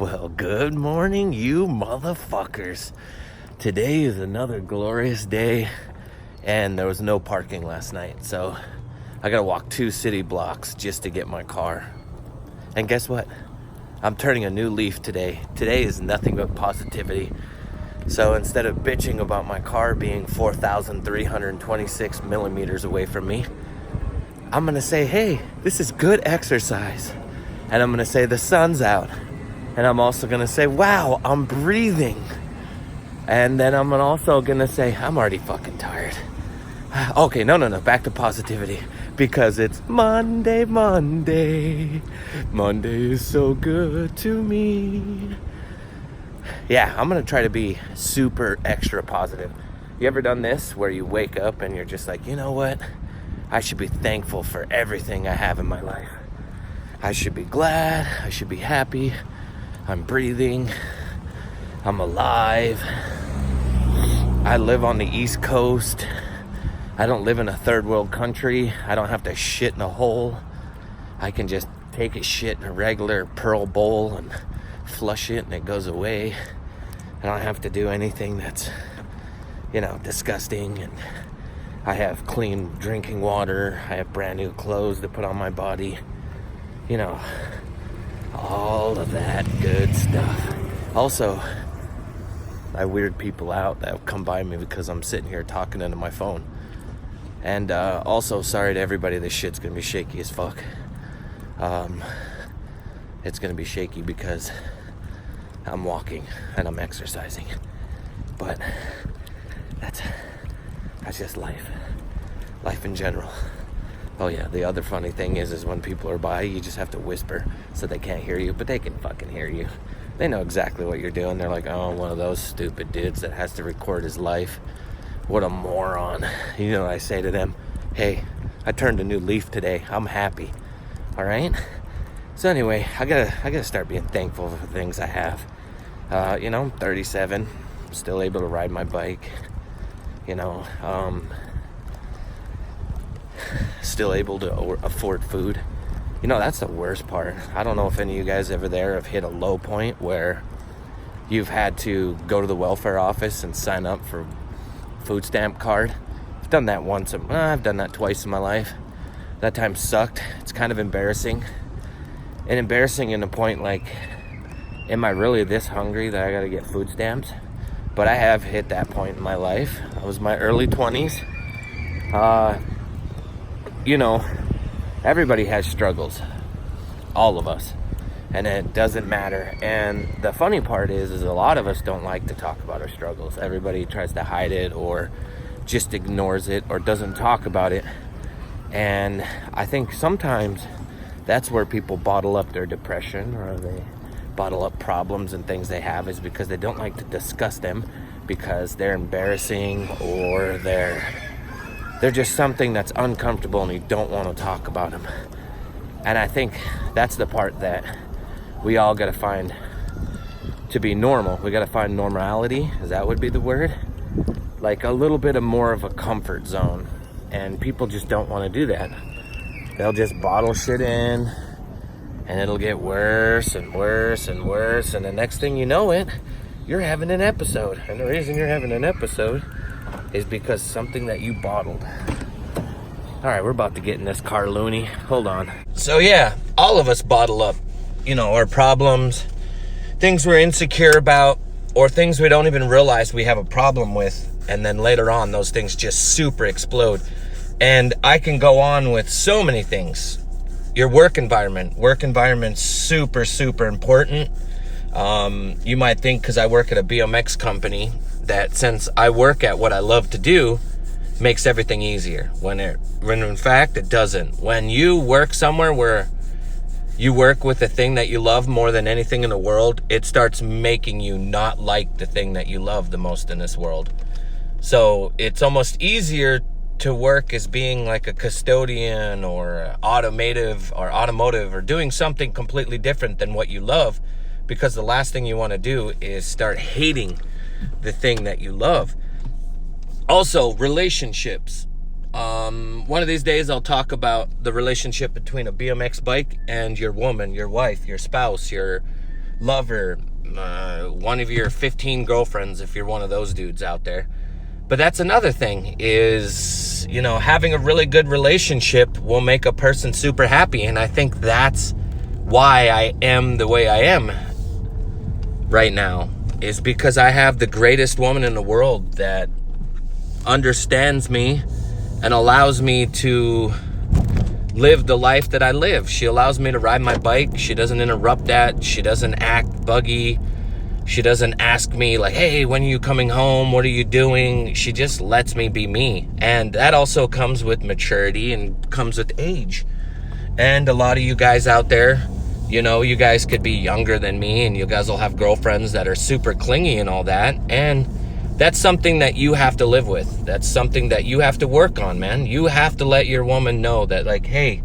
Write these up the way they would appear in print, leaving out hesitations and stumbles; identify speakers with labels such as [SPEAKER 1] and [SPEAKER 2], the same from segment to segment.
[SPEAKER 1] Well, good morning, you motherfuckers. Today is another glorious day, and there was no parking last night, so I gotta walk 2 city blocks just to get my car. And guess what? I'm turning a new leaf today. Today is nothing but positivity. So instead of bitching about my car being 4,326 millimeters away from me, I'm gonna say, hey, this is good exercise. And I'm gonna say the sun's out. And I'm also gonna say, wow, I'm breathing. And then I'm also gonna say, I'm already fucking tired. Okay, no, back to positivity. Because it's Monday. Monday is so good to me. Yeah, I'm gonna try to be super extra positive. You ever done this where you wake up and you're just like, you know what? I should be thankful for everything I have in my life. I should be glad, I should be happy. I'm breathing, I'm alive. I live on the East Coast. I don't live in a third world country. I don't have to shit in a hole. I can just take a shit in a regular pearl bowl and flush it and it goes away. I don't have to do anything that's, disgusting. And I have clean drinking water. I have brand new clothes to put on my body. All of that good stuff. Also, I weird people out that come by me because I'm sitting here talking into my phone. And also, sorry to everybody, this shit's gonna be shaky as fuck. It's gonna be shaky because I'm walking and I'm exercising. But that's just life. Life in general. Oh yeah, the other funny thing is when people are by, you just have to whisper so they can't hear you, but they can fucking hear you. They know exactly what you're doing. They're like, oh, one of those stupid dudes that has to record his life. What a moron. You know what I say to them? Hey, I turned a new leaf today. I'm happy. All right? So anyway, I gotta start being thankful for the things I have. I'm 37, still able to ride my bike. Still able to afford food. That's the worst part. I don't know if any of you guys ever there have hit a low point where you've had to go to the welfare office and sign up for food stamp card. I've done that once. I've done that twice in my life. That time sucked. It's kind of embarrassing. And embarrassing in the point like, am I really this hungry that I gotta get food stamps? But I have hit that point in my life. I was in my early 20s. Everybody has struggles. All of us. And it doesn't matter. And the funny part is a lot of us don't like to talk about our struggles. Everybody tries to hide it or just ignores it or doesn't talk about it. And I think sometimes that's where people bottle up their depression or they bottle up problems and things they have, is because they don't like to discuss them because they're embarrassing or they're just something that's uncomfortable and you don't want to talk about them. And I think that's the part that we all got to find to be normal. We got to find normality, as that would be the word. Like a little bit of more of a comfort zone. And people just don't want to do that. They'll just bottle shit in and it'll get worse and worse and worse. And the next thing you know you're having an episode. And the reason you're having an episode is because something that you bottled. All right, we're about to get in this car loony. Hold on. So yeah, all of us bottle up, our problems, things we're insecure about, or things we don't even realize we have a problem with. And then later on, those things just super explode. And I can go on with so many things. Your work environment's super, super important. You might think because I work at a BMX company that since I work at what I love to do, makes everything easier. When in fact it doesn't. When you work somewhere where you work with the thing that you love more than anything in the world, it starts making you not like the thing that you love the most in this world. So it's almost easier to work as being like a custodian or automotive or doing something completely different than what you love, because the last thing you want to do is start hating the thing that you love. Also, relationships. One of these days I'll talk about the relationship between a BMX bike and your woman, your wife, your spouse, your lover, one of your 15 girlfriends, if you're one of those dudes out there. But that's another thing is, having a really good relationship will make a person super happy. And I think that's why I am the way I am right now, is because I have the greatest woman in the world that understands me and allows me to live the life that I live. She allows me to ride my bike. She doesn't interrupt that. She doesn't act buggy. She doesn't ask me like, hey, when are you coming home? What are you doing? She just lets me be me. And that also comes with maturity and comes with age. And a lot of you guys out there, you guys could be younger than me, and you guys will have girlfriends that are super clingy and all that. And that's something that you have to live with. That's something that you have to work on, man. You have to let your woman know that, like, hey,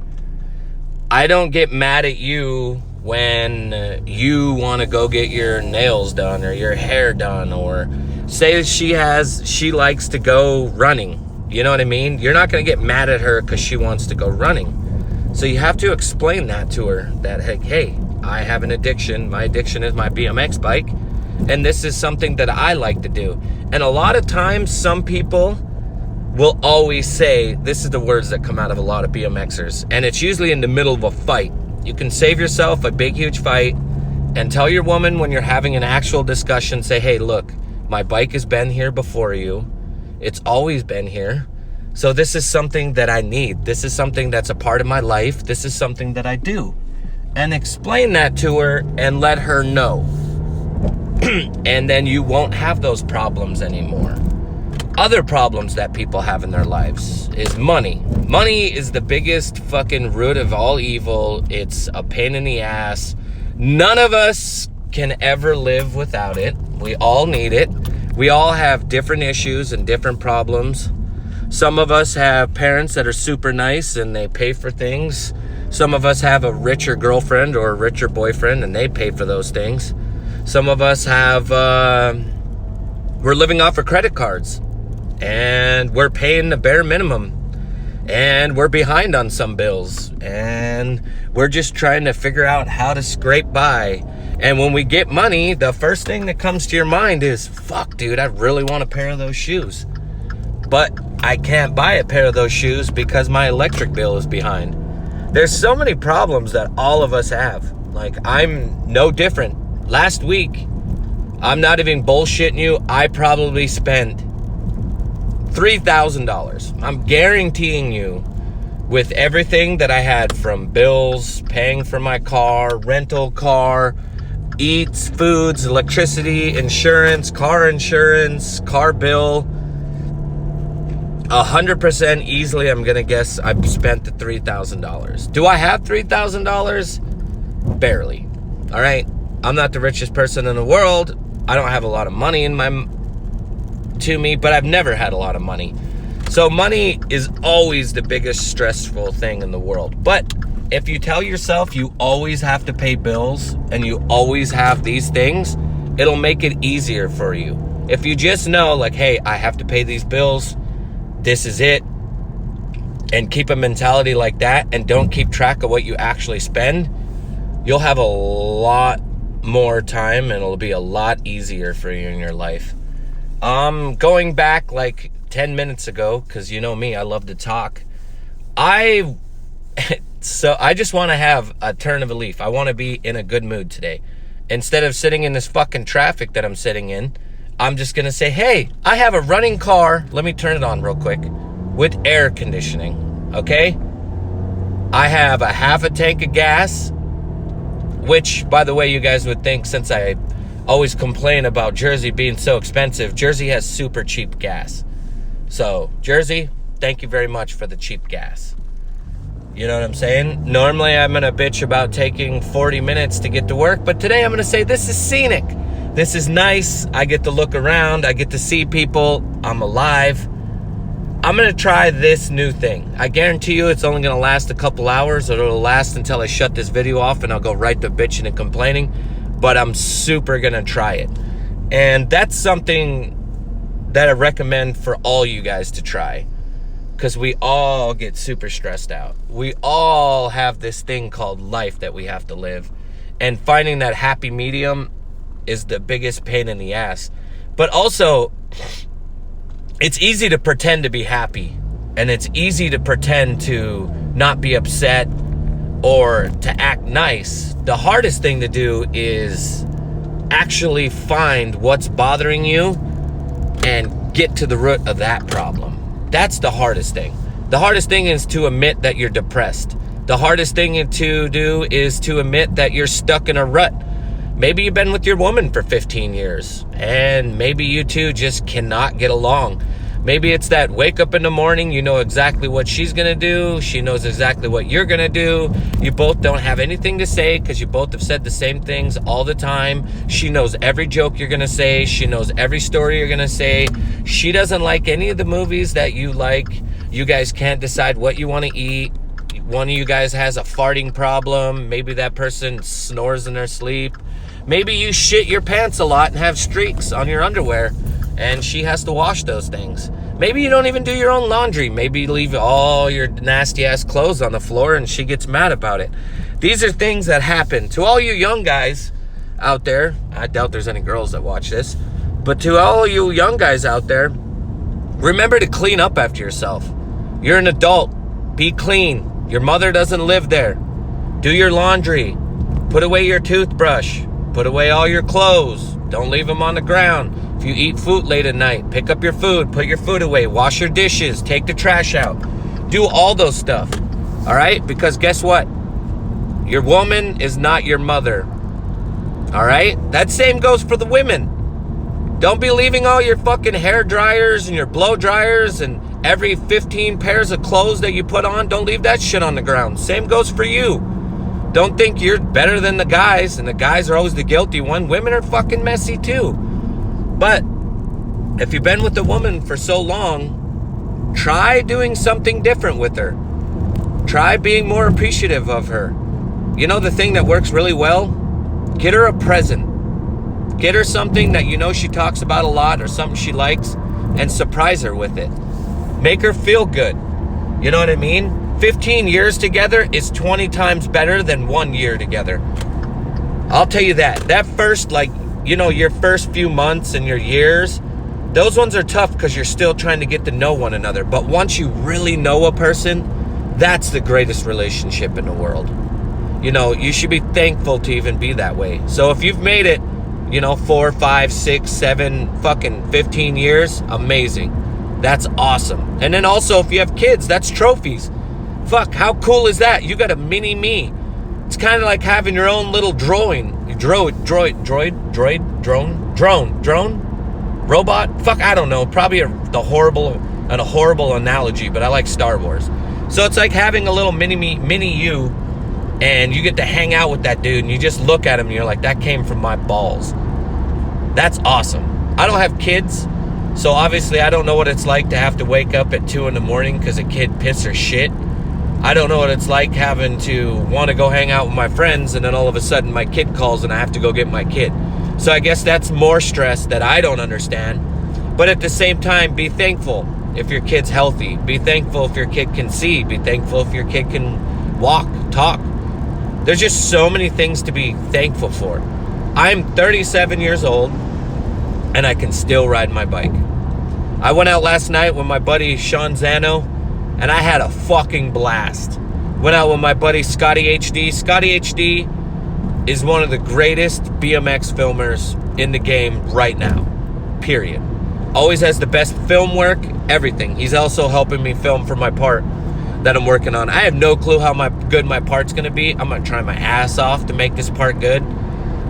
[SPEAKER 1] I don't get mad at you when you want to go get your nails done or your hair done, or say she likes to go running. You know what I mean? You're not going to get mad at her because she wants to go running. So you have to explain that to her, that, hey, I have an addiction. My addiction is my BMX bike. And this is something that I like to do. And a lot of times, some people will always say, this is the words that come out of a lot of BMXers. And it's usually in the middle of a fight. You can save yourself a big, huge fight and tell your woman when you're having an actual discussion, say, hey, look, my bike has been here before you. It's always been here. So this is something that I need. This is something that's a part of my life. This is something that I do. And explain that to her and let her know. And then you won't have those problems anymore. Other problems that people have in their lives is money. Money is the biggest fucking root of all evil. It's a pain in the ass. None of us can ever live without it. We all need it. We all have different issues and different problems. Some of us have parents that are super nice and they pay for things. Some of us have a richer girlfriend or a richer boyfriend and they pay for those things. Some of us have, we're living off of credit cards and we're paying the bare minimum and we're behind on some bills and we're just trying to figure out how to scrape by. And when we get money, the first thing that comes to your mind is, fuck, dude, I really want a pair of those shoes. But I can't buy a pair of those shoes because my electric bill is behind. There's so many problems that all of us have. Like, I'm no different. Last week, I'm not even bullshitting you, I probably spent $3,000. I'm guaranteeing you, with everything that I had from bills, paying for my car, rental car, eats, foods, electricity, insurance, car bill, 100% easily, I'm gonna guess I've spent the $3,000. Do I have $3,000? Barely. All right. I'm not the richest person in the world. I don't have a lot of money to me, but I've never had a lot of money. So money is always the biggest stressful thing in the world. But if you tell yourself you always have to pay bills and you always have these things, it'll make it easier for you. If you just know, like, hey, I have to pay these bills, this is it, and keep a mentality like that and don't keep track of what you actually spend, you'll have a lot more time and it'll be a lot easier for you in your life. Going back like 10 minutes ago, because you know me, I love to talk. I just want to have a turn of a leaf. I want to be in a good mood today. Instead of sitting in this fucking traffic that I'm sitting in, I'm just going to say, hey, I have a running car. Let me turn it on real quick with air conditioning. Okay? I have a half a tank of gas, which, by the way, you guys would think, since I always complain about Jersey being so expensive, Jersey has super cheap gas. So, Jersey, thank you very much for the cheap gas. You know what I'm saying? Normally, I'm going to bitch about taking 40 minutes to get to work, but today I'm going to say this is scenic. This is nice. I get to look around. I get to see people. I'm alive. I'm going to try this new thing. I guarantee you it's only going to last a couple hours, or it'll last until I shut this video off and I'll go right to bitching and complaining. But I'm super going to try it. And that's something that I recommend for all you guys to try. Because we all get super stressed out. We all have this thing called life that we have to live. And finding that happy medium is the biggest pain in the ass. But also, it's easy to pretend to be happy. And it's easy to pretend to not be upset or to act nice. The hardest thing to do is actually find what's bothering you and get to the root of that problem. That's the hardest thing. The hardest thing is to admit that you're depressed. The hardest thing to do is to admit that you're stuck in a rut. Maybe you've been with your woman for 15 years and maybe you two just cannot get along. Maybe it's that wake up in the morning, you know exactly what she's going to do. She knows exactly what you're going to do. You both don't have anything to say because you both have said the same things all the time. She knows every joke you're going to say. She knows every story you're going to say. She doesn't like any of the movies that you like. You guys can't decide what you want to eat. One of you guys has a farting problem. Maybe that person snores in their sleep. Maybe you shit your pants a lot and have streaks on your underwear, and she has to wash those things. Maybe you don't even do your own laundry. Maybe you leave all your nasty ass clothes on the floor and she gets mad about it. These are things that happen. To all you young guys out there, I doubt there's any girls that watch this, but to all you young guys out there, remember to clean up after yourself. You're an adult. Be clean. Your mother doesn't live there. Do your laundry. Put away your toothbrush. Put away all your clothes. Don't leave them on the ground. If you eat food late at night, pick up your food, put your food away, wash your dishes, take the trash out. Do all those stuff. All right? Because guess what? Your woman is not your mother. All right? That same goes for the women. Don't be leaving all your fucking hair dryers and your blow dryers and every 15 pairs of clothes that you put on, don't leave that shit on the ground. Same goes for you. Don't think you're better than the guys, and the guys are always the guilty one. Women are fucking messy too. But if you've been with a woman for so long, try doing something different with her. Try being more appreciative of her. You know the thing that works really well? Get her a present. Get her something that you know she talks about a lot or something she likes, and surprise her with it. Make her feel good. You know what I mean? 15 years together is 20 times better than 1 year together. I'll tell you that. That first, your first few months and your years, those ones are tough because you're still trying to get to know one another. But once you really know a person, that's the greatest relationship in the world. You know, you should be thankful to even be that way. So if you've made it, 4, 5, 6, 7, fucking 15 years, amazing. That's awesome. And then also, if you have kids, that's trophies. Fuck, how cool is that? You got a mini me. It's kind of like having your own little drone, robot. Fuck, I don't know. Probably a horrible analogy, but I like Star Wars. So it's like having a little mini you, and you get to hang out with that dude, and you just look at him, and you're like, that came from my balls. That's awesome. I don't have kids, so obviously I don't know what it's like to have to wake up at 2 a.m. because a kid pissed or shit. I don't know what it's like having to want to go hang out with my friends, and then all of a sudden my kid calls and I have to go get my kid. So I guess that's more stress that I don't understand. But at the same time, be thankful if your kid's healthy. Be thankful if your kid can see. Be thankful if your kid can walk, talk. There's just so many things to be thankful for. I'm 37 years old, and I can still ride my bike. I went out last night with my buddy Sean Zano, and I had a fucking blast. Went out with my buddy Scotty HD. Scotty HD is one of the greatest BMX filmers in the game right now. Period. Always has the best film work, everything. He's also helping me film for my part that I'm working on. I have no clue how good my part's gonna be. I'm gonna try my ass off to make this part good.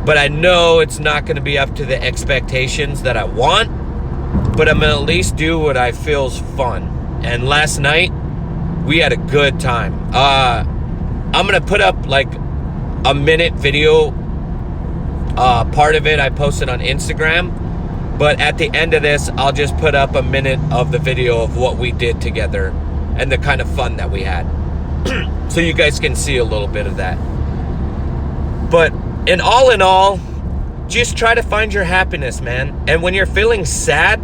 [SPEAKER 1] But I know it's not gonna be up to the expectations that I want. But I'm gonna at least do what I feel's fun. And last night, we had a good time. I'm gonna put up like a minute video. Part of it I posted on Instagram. But at the end of this, I'll just put up a minute of the video of what we did together and the kind of fun that we had. So you guys can see a little bit of that. But in all, just try to find your happiness, man. And when you're feeling sad,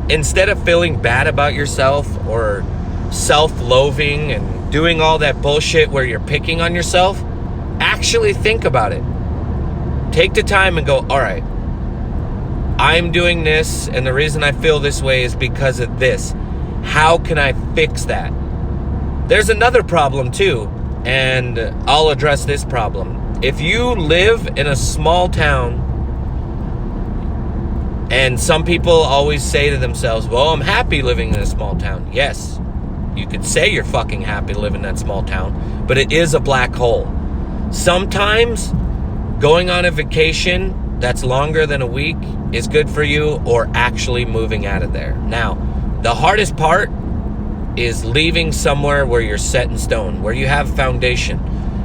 [SPEAKER 1] instead of feeling bad about yourself or self-loathing and doing all that bullshit where you're picking on yourself, Actually think about it. Take the time and go, all right, I'm doing this, and the reason I feel this way is because of this. How can I fix that? There's another problem too, and I'll address this problem. If you live in a small town, and some people always say to themselves, well, I'm happy living in a small town. Yes, you could say you're fucking happy living in that small town, but it is a black hole. Sometimes going on a vacation that's longer than a week is good for you, or actually moving out of there. Now, the hardest part is leaving somewhere where you're set in stone, where you have foundation.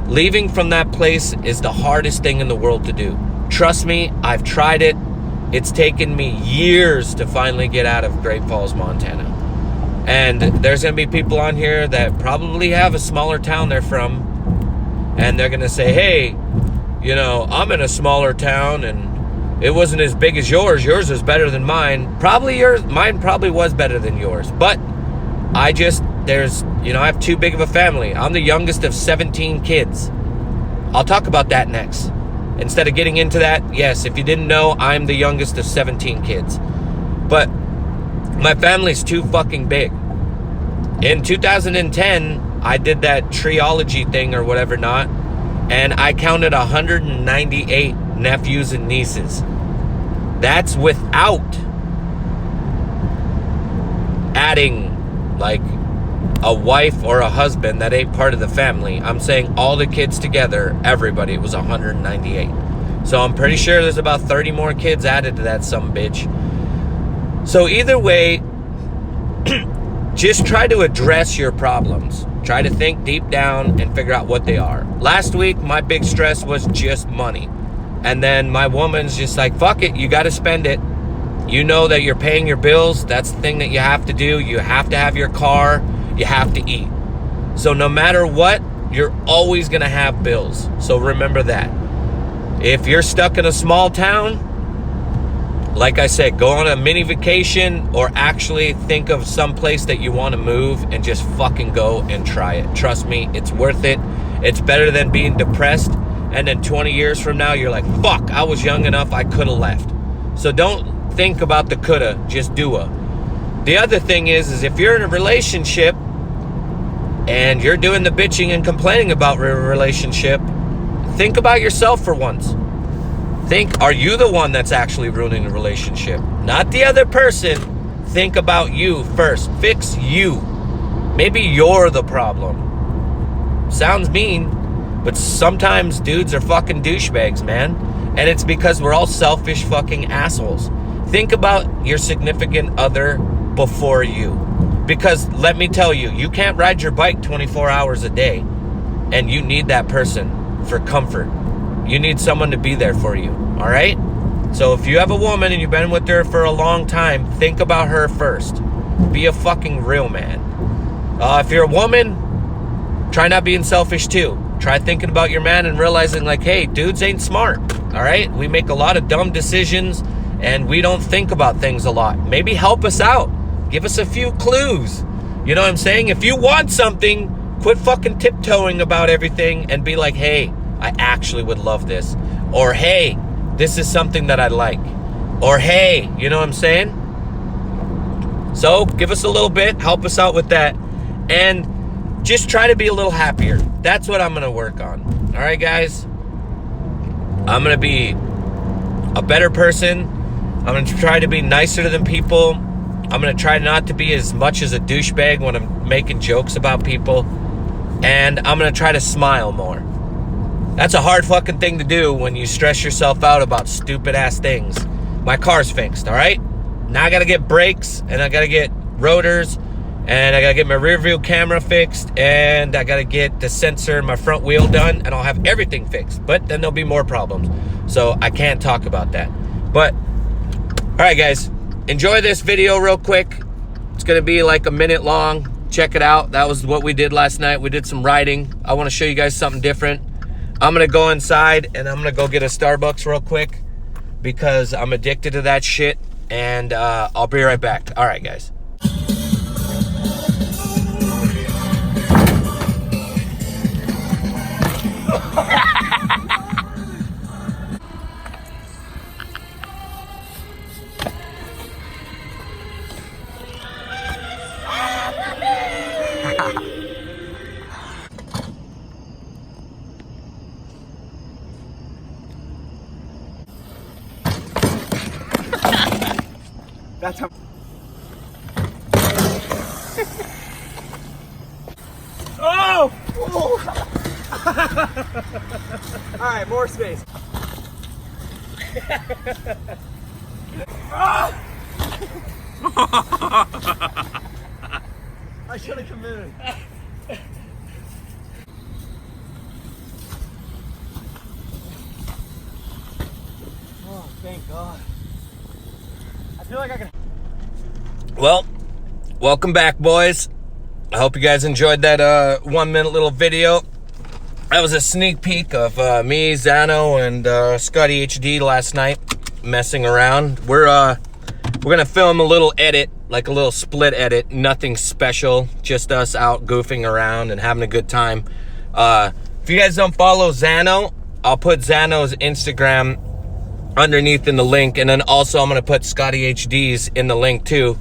[SPEAKER 1] Leaving from that place is the hardest thing in the world to do. Trust me, I've tried it. It's taken me years to finally get out of Great Falls, Montana. And there's going to be people on here that probably have a smaller town they're from, and they're going to say, hey, you know, I'm in a smaller town and it wasn't as big as yours. Yours was better than mine. Mine probably was better than yours. But I have too big of a family. I'm the youngest of 17 kids. I'll talk about that next. Instead of getting into that, yes, if you didn't know, I'm the youngest of 17 kids. But my family's too fucking big. In 2010, I did that triology thing or whatever not, and I counted 198 nephews and nieces. That's without adding like a wife or a husband that ain't part of the family. I'm saying all the kids together, everybody, it was 198. So I'm pretty sure there's about 30 more kids added to that sumbitch. So either way, just try to address your problems. Try to think deep down and figure out what they are. Last week, my big stress was just money. And then my woman's just like, fuck it, you got to spend it. You know that you're paying your bills. That's the thing that you have to do. You have to have your car. You have to eat. So no matter what, you're always going to have bills. So remember that. If you're stuck in a small town, like I said, go on a mini vacation, or actually think of some place that you want to move and just fucking go and try it. Trust me, it's worth it. It's better than being depressed, and then 20 years from now, you're like, fuck, I was young enough, I could have left. So don't think about the coulda, just do-a. The other thing is if you're in a relationship and you're doing the bitching and complaining about a relationship, think about yourself for once. Think, are you the one that's actually ruining the relationship? Not the other person. Think about you first. Fix you. Maybe you're the problem. Sounds mean, but sometimes dudes are fucking douchebags, man. And it's because we're all selfish fucking assholes. Think about your significant other before you. Because let me tell you, you can't ride your bike 24 hours a day, and you need that person for comfort. You need someone to be there for you, all right? So if you have a woman and you've been with her for a long time, think about her first. Be a fucking real man. If you're a woman, try not being selfish too. Try thinking about your man and realizing like, hey, dudes ain't smart, all right? We make a lot of dumb decisions and we don't think about things a lot. Maybe help us out. Give us a few clues. You know what I'm saying? If you want something, quit fucking tiptoeing about everything and be like, hey, I actually would love this. Or, hey, this is something that I like. Or, hey, you know what I'm saying? So, give us a little bit. Help us out with that. And just try to be a little happier. That's what I'm going to work on. All right, guys? I'm going to be a better person. I'm going to try to be nicer than people. I'm going to try not to be as much as a douchebag when I'm making jokes about people. And I'm going to try to smile more. That's a hard fucking thing to do when you stress yourself out about stupid ass things. My car's fixed, all right? Now I got to get brakes, and I got to get rotors, and I got to get my rear view camera fixed, and I got to get the sensor in my front wheel done, and I'll have everything fixed. But then there'll be more problems. So I can't talk about that. But, all right, guys. Enjoy this video real quick. It's going to be like a minute long. Check it out. That was what we did last night. We did some riding. I want to show you guys something different. I'm going to go inside and I'm going to go get a Starbucks real quick because I'm addicted to that shit. And I'll be right back. All right, guys.
[SPEAKER 2] That's how. Oh! All right, more space. I should have committed. Oh, thank God. I feel like I can.
[SPEAKER 1] Well, welcome back, boys. I hope you guys enjoyed that 1 minute little video. That was a sneak peek of me, Zano, and Scotty HD last night messing around. We're gonna film a little edit, like a little split edit, nothing special, just us out goofing around and having a good time. If you guys don't follow Zano, I'll put Zano's Instagram underneath in the link, and then also I'm gonna put Scotty HD's in the link too,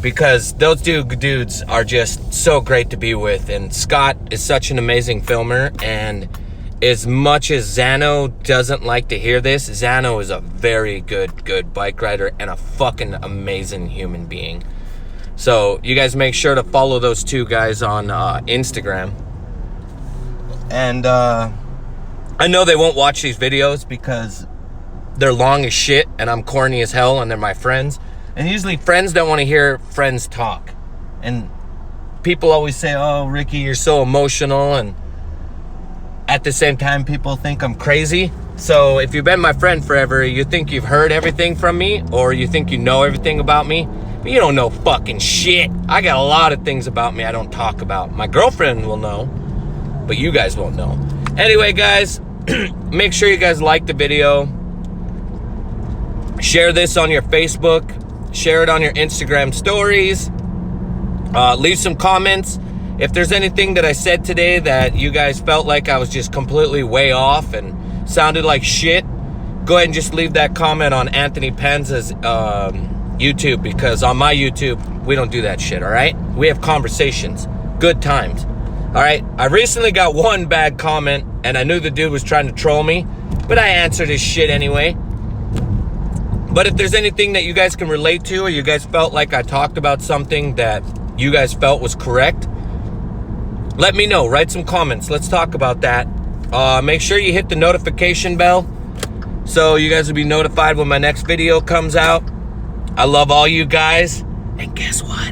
[SPEAKER 1] because those dudes are just so great to be with. And Scott is such an amazing filmer, and as much as Zano doesn't like to hear this, Zano is a very good bike rider and a fucking amazing human being. So you guys make sure to follow those two guys on Instagram. And I know they won't watch these videos because they're long as shit and I'm corny as hell and they're my friends. And usually friends don't want to hear friends talk. And people always say, oh, Ricky, you're so emotional. And at the same time, people think I'm crazy. So if you've been my friend forever, you think you've heard everything from me, or you think you know everything about me. But you don't know fucking shit. I got a lot of things about me I don't talk about. My girlfriend will know, but you guys won't know. Anyway, guys, make sure you guys like the video. Share this on your Facebook. Share it on your Instagram stories. Leave some comments. If there's anything that I said today that you guys felt like I was just completely way off and sounded like shit, go ahead and just leave that comment on Anthony Penza's YouTube, because on my YouTube, we don't do that shit, all right? We have conversations. Good times. All right? I recently got one bad comment, and I knew the dude was trying to troll me, but I answered his shit anyway. But if there's anything that you guys can relate to, or you guys felt like I talked about something that you guys felt was correct, let me know. Write some comments. Let's talk about that. Make sure you hit the notification bell so you guys will be notified when my next video comes out. I love all you guys. And guess what?